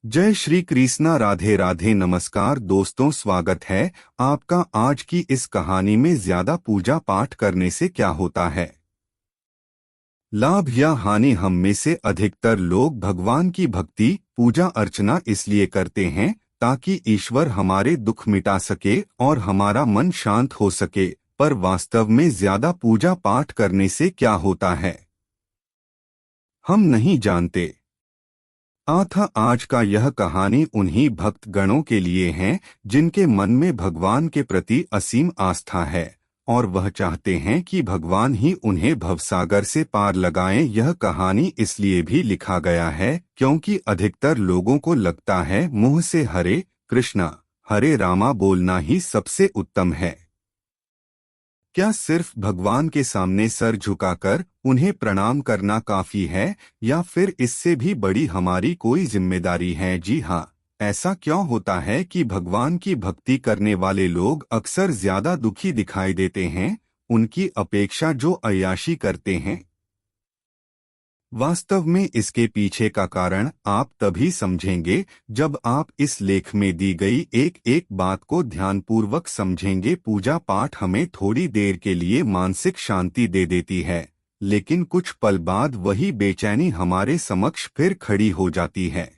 जय श्री कृष्णा। राधे राधे। नमस्कार दोस्तों, स्वागत है आपका आज की इस कहानी में। ज्यादा पूजा पाठ करने से क्या होता है, लाभ या हानि। हम में से अधिकतर लोग भगवान की भक्ति पूजा अर्चना इसलिए करते हैं ताकि ईश्वर हमारे दुख मिटा सके और हमारा मन शांत हो सके। पर वास्तव में ज्यादा पूजा पाठ करने से क्या होता है, हम नहीं जानते। आज का यह कहानी उन्हीं भक्त गणों के लिए है जिनके मन में भगवान के प्रति असीम आस्था है और वह चाहते हैं कि भगवान ही उन्हें भवसागर से पार लगाएं। यह कहानी इसलिए भी लिखा गया है क्योंकि अधिकतर लोगों को लगता है मुंह से हरे कृष्णा हरे रामा बोलना ही सबसे उत्तम है। क्या सिर्फ भगवान के सामने सर झुकाकर उन्हें प्रणाम करना काफी है, या फिर इससे भी बड़ी हमारी कोई जिम्मेदारी है? जी हाँ, ऐसा क्यों होता है कि भगवान की भक्ति करने वाले लोग अक्सर ज्यादा दुखी दिखाई देते हैं उनकी अपेक्षा जो अय्याशी करते हैं? वास्तव में इसके पीछे का कारण आप तभी समझेंगे जब आप इस लेख में दी गई एक एक बात को ध्यानपूर्वक समझेंगे। पूजा पाठ हमें थोड़ी देर के लिए मानसिक शांति दे देती है, लेकिन कुछ पल बाद वही बेचैनी हमारे समक्ष फिर खड़ी हो जाती है।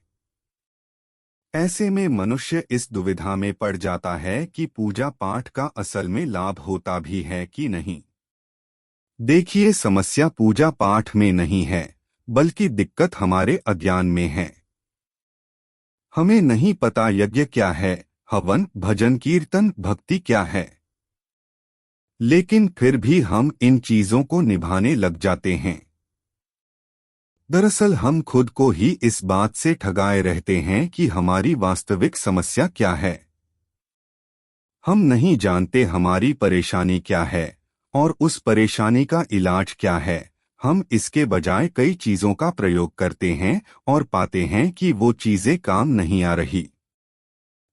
ऐसे में मनुष्य इस दुविधा में पड़ जाता है कि पूजा पाठ का असल में लाभ होता भी है कि नहीं। देखिए, समस्या पूजा पाठ में नहीं है, बल्कि दिक्कत हमारे अज्ञान में है। हमें नहीं पता यज्ञ क्या है, हवन भजन कीर्तन भक्ति क्या है, लेकिन फिर भी हम इन चीजों को निभाने लग जाते हैं। दरअसल हम खुद को ही इस बात से ठगाए रहते हैं कि हमारी वास्तविक समस्या क्या है। हम नहीं जानते हमारी परेशानी क्या है और उस परेशानी का इलाज क्या है। हम इसके बजाय कई चीजों का प्रयोग करते हैं और पाते हैं कि वो चीजें काम नहीं आ रही।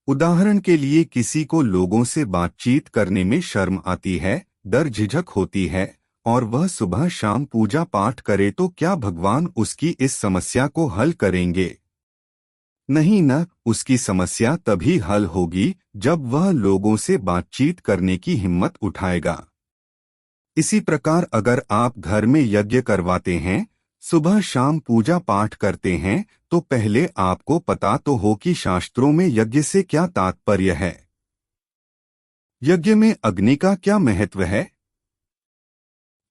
उदाहरण के लिए, किसी को लोगों से बातचीत करने में शर्म आती है, डर झिझक होती है और वह सुबह शाम पूजा पाठ करे तो क्या भगवान उसकी इस समस्या को हल करेंगे? नहीं न, उसकी समस्या तभी हल होगी जब वह लोगों से बातचीत करने की हिम्मत उठाएगा। इसी प्रकार अगर आप घर में यज्ञ करवाते हैं, सुबह शाम पूजा पाठ करते हैं, तो पहले आपको पता तो हो कि शास्त्रों में यज्ञ से क्या तात्पर्य है। यज्ञ में अग्नि का क्या महत्व है?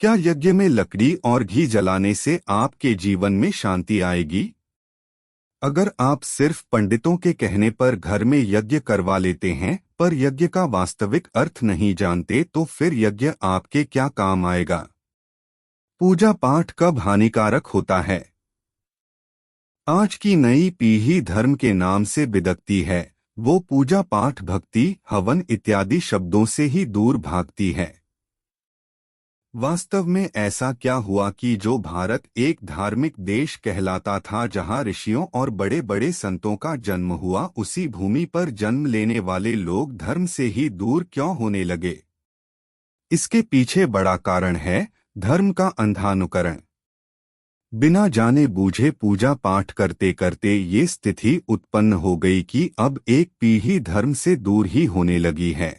क्या यज्ञ में लकड़ी और घी जलाने से आपके जीवन में शांति आएगी? अगर आप सिर्फ पंडितों के कहने पर घर में यज्ञ करवा लेते हैं पर यज्ञ का वास्तविक अर्थ नहीं जानते, तो फिर यज्ञ आपके क्या काम आएगा? पूजा पाठ कब हानिकारक होता है? आज की नई पीढ़ी धर्म के नाम से बिदकती है। वो पूजा पाठ भक्ति हवन इत्यादि शब्दों से ही दूर भागती है। वास्तव में ऐसा क्या हुआ कि जो भारत एक धार्मिक देश कहलाता था, जहां ऋषियों और बड़े बड़े संतों का जन्म हुआ, उसी भूमि पर जन्म लेने वाले लोग धर्म से ही दूर क्यों होने लगे? इसके पीछे बड़ा कारण है धर्म का अंधानुकरण। बिना जाने बूझे पूजा पाठ करते करते ये स्थिति उत्पन्न हो गई कि अब एक पीढ़ी धर्म से दूर ही होने लगी है।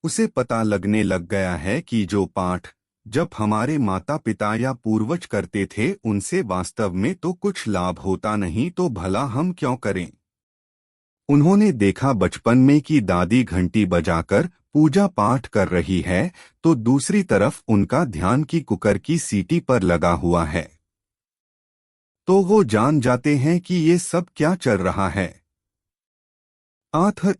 उसे पता लगने लग गया है कि जो पाठ जब हमारे माता पिता या पूर्वज करते थे उनसे वास्तव में तो कुछ लाभ होता नहीं, तो भला हम क्यों करें? उन्होंने देखा बचपन में कि दादी घंटी बजाकर पूजा पाठ कर रही है, तो दूसरी तरफ उनका ध्यान की कुकर की सीटी पर लगा हुआ है, तो वो जान जाते हैं कि ये सब क्या चल रहा है।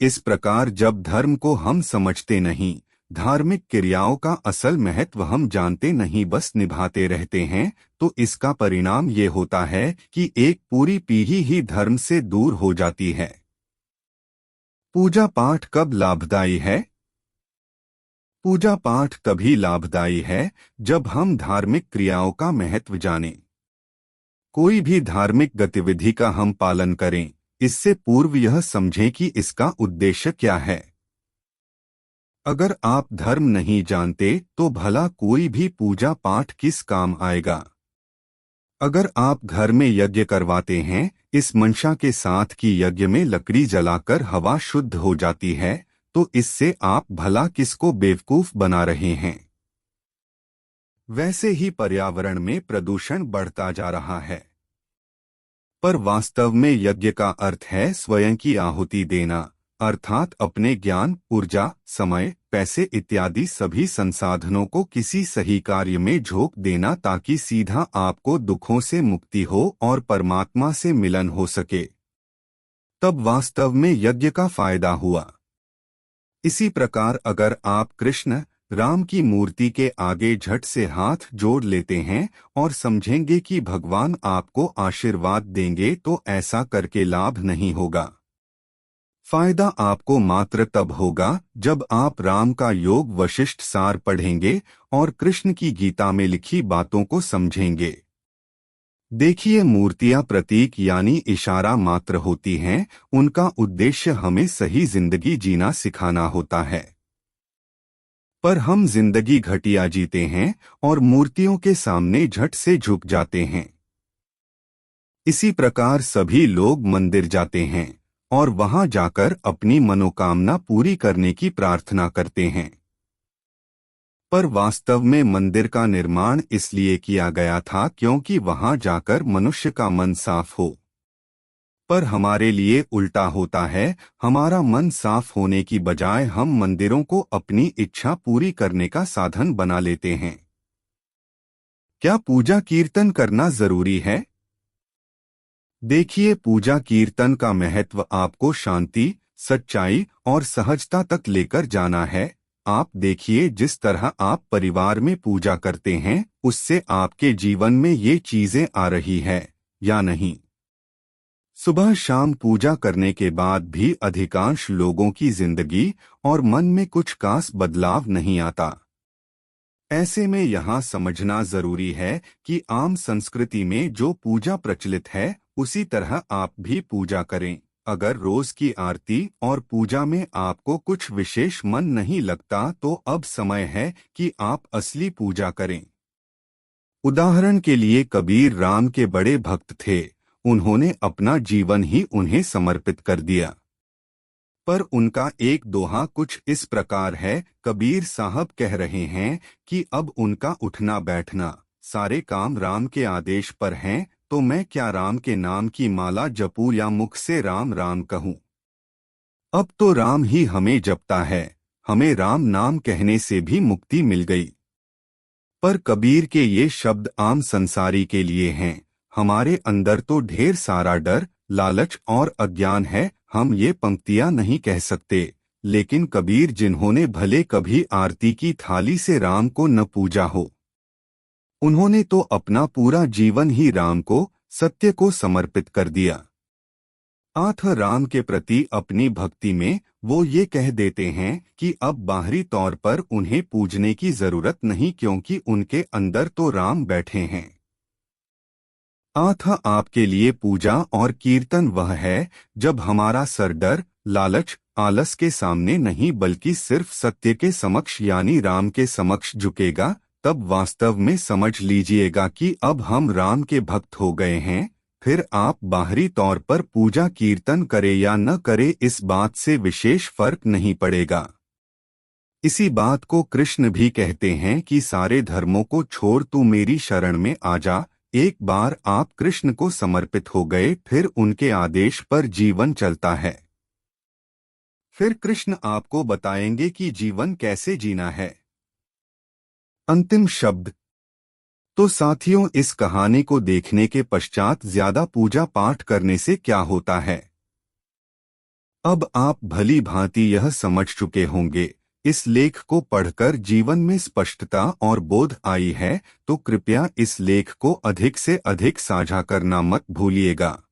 इस प्रकार जब धर्म को हम समझते नहीं, धार्मिक क्रियाओं का असल महत्व हम जानते नहीं, बस निभाते रहते हैं, तो इसका परिणाम ये होता है कि एक पूरी पीढ़ी ही धर्म से दूर हो जाती है। पूजा पाठ कब लाभदायी है? पूजा पाठ तभी लाभदायी है जब हम धार्मिक क्रियाओं का महत्व जानें। कोई भी धार्मिक गतिविधि का हम पालन करें, इससे पूर्व यह समझें कि इसका उद्देश्य क्या है। अगर आप धर्म नहीं जानते तो भला कोई भी पूजा पाठ किस काम आएगा? अगर आप घर में यज्ञ करवाते हैं, इस मंशा के साथ कि यज्ञ में लकड़ी जलाकर हवा शुद्ध हो जाती है, तो इससे आप भला किसको बेवकूफ बना रहे हैं। वैसे ही पर्यावरण में प्रदूषण बढ़ता जा रहा है। पर वास्तव में यज्ञ का अर्थ है स्वयं की आहुति देना, अर्थात अपने ज्ञान, ऊर्जा, समय, पैसे इत्यादि सभी संसाधनों को किसी सही कार्य में झोंक देना, ताकि सीधा आपको दुखों से मुक्ति हो और परमात्मा से मिलन हो सके। तब वास्तव में यज्ञ का फायदा हुआ। इसी प्रकार अगर आप कृष्ण राम की मूर्ति के आगे झट से हाथ जोड़ लेते हैं और समझेंगे कि भगवान आपको आशीर्वाद देंगे, तो ऐसा करके लाभ नहीं होगा। फायदा आपको मात्र तब होगा जब आप राम का योग वशिष्ठ सार पढ़ेंगे और कृष्ण की गीता में लिखी बातों को समझेंगे। देखिए, मूर्तियां प्रतीक यानी इशारा मात्र होती हैं, उनका उद्देश्य हमें सही जिंदगी जीना सिखाना होता है। पर हम जिंदगी घटिया जीते हैं और मूर्तियों के सामने झट से झुक जाते हैं। इसी प्रकार सभी लोग मंदिर जाते हैं और वहां जाकर अपनी मनोकामना पूरी करने की प्रार्थना करते हैं। पर वास्तव में मंदिर का निर्माण इसलिए किया गया था क्योंकि वहां जाकर मनुष्य का मन साफ हो। पर हमारे लिए उल्टा होता है, हमारा मन साफ होने की बजाय हम मंदिरों को अपनी इच्छा पूरी करने का साधन बना लेते हैं। क्या पूजा कीर्तन करना जरूरी है? देखिए, पूजा कीर्तन का महत्व आपको शांति, सच्चाई और सहजता तक लेकर जाना है। आप देखिए, जिस तरह आप परिवार में पूजा करते हैं, उससे आपके जीवन में ये चीजें आ रही है या नहीं। सुबह शाम पूजा करने के बाद भी अधिकांश लोगों की जिंदगी और मन में कुछ खास बदलाव नहीं आता। ऐसे में यहाँ समझना जरूरी है कि आम संस्कृति में जो पूजा प्रचलित है, उसी तरह आप भी पूजा करें। अगर रोज की आरती और पूजा में आपको कुछ विशेष मन नहीं लगता, तो अब समय है कि आप असली पूजा करें। उदाहरण के लिए कबीर राम के बड़े भक्त थे। उन्होंने अपना जीवन ही उन्हें समर्पित कर दिया। पर उनका एक दोहा कुछ इस प्रकार है, कबीर साहब कह रहे हैं कि अब उनका उठना बैठना सारे काम राम के आदेश पर हैं, तो मैं क्या राम के नाम की माला जपूं या मुख से राम राम कहूं। अब तो राम ही हमें जपता है, हमें राम नाम कहने से भी मुक्ति मिल गई। पर कबीर के ये शब्द आम संसारी के लिए हैं। हमारे अंदर तो ढेर सारा डर, लालच और अज्ञान है, हम ये पंक्तियां नहीं कह सकते। लेकिन कबीर, जिन्होंने भले कभी आरती की थाली से राम को न पूजा हो, उन्होंने तो अपना पूरा जीवन ही राम को, सत्य को समर्पित कर दिया। आठ राम के प्रति अपनी भक्ति में वो ये कह देते हैं कि अब बाहरी तौर पर उन्हें पूजने की जरूरत नहीं, क्योंकि उनके अंदर तो राम बैठे हैं। आठ आपके लिए पूजा और कीर्तन वह है जब हमारा सर डर, लालच, आलस के सामने नहीं बल्कि सिर्फ सत्य के समक्ष यानी राम के समक्ष झुकेगा। तब वास्तव में समझ लीजिएगा कि अब हम राम के भक्त हो गए हैं। फिर आप बाहरी तौर पर पूजा कीर्तन करे या न करे, इस बात से विशेष फर्क नहीं पड़ेगा। इसी बात को कृष्ण भी कहते हैं कि सारे धर्मों को छोड़ तू मेरी शरण में आ जा। एक बार आप कृष्ण को समर्पित हो गए, फिर उनके आदेश पर जीवन चलता है। फिर कृष्ण आपको बताएंगे कि जीवन कैसे जीना है। अंतिम शब्द। तो साथियों, इस कहानी को देखने के पश्चात ज्यादा पूजा पाठ करने से क्या होता है? अब आप भली भांति यह समझ चुके होंगे। इस लेख को पढ़कर जीवन में स्पष्टता और बोध आई है, तो कृपया इस लेख को अधिक से अधिक साझा करना मत भूलिएगा।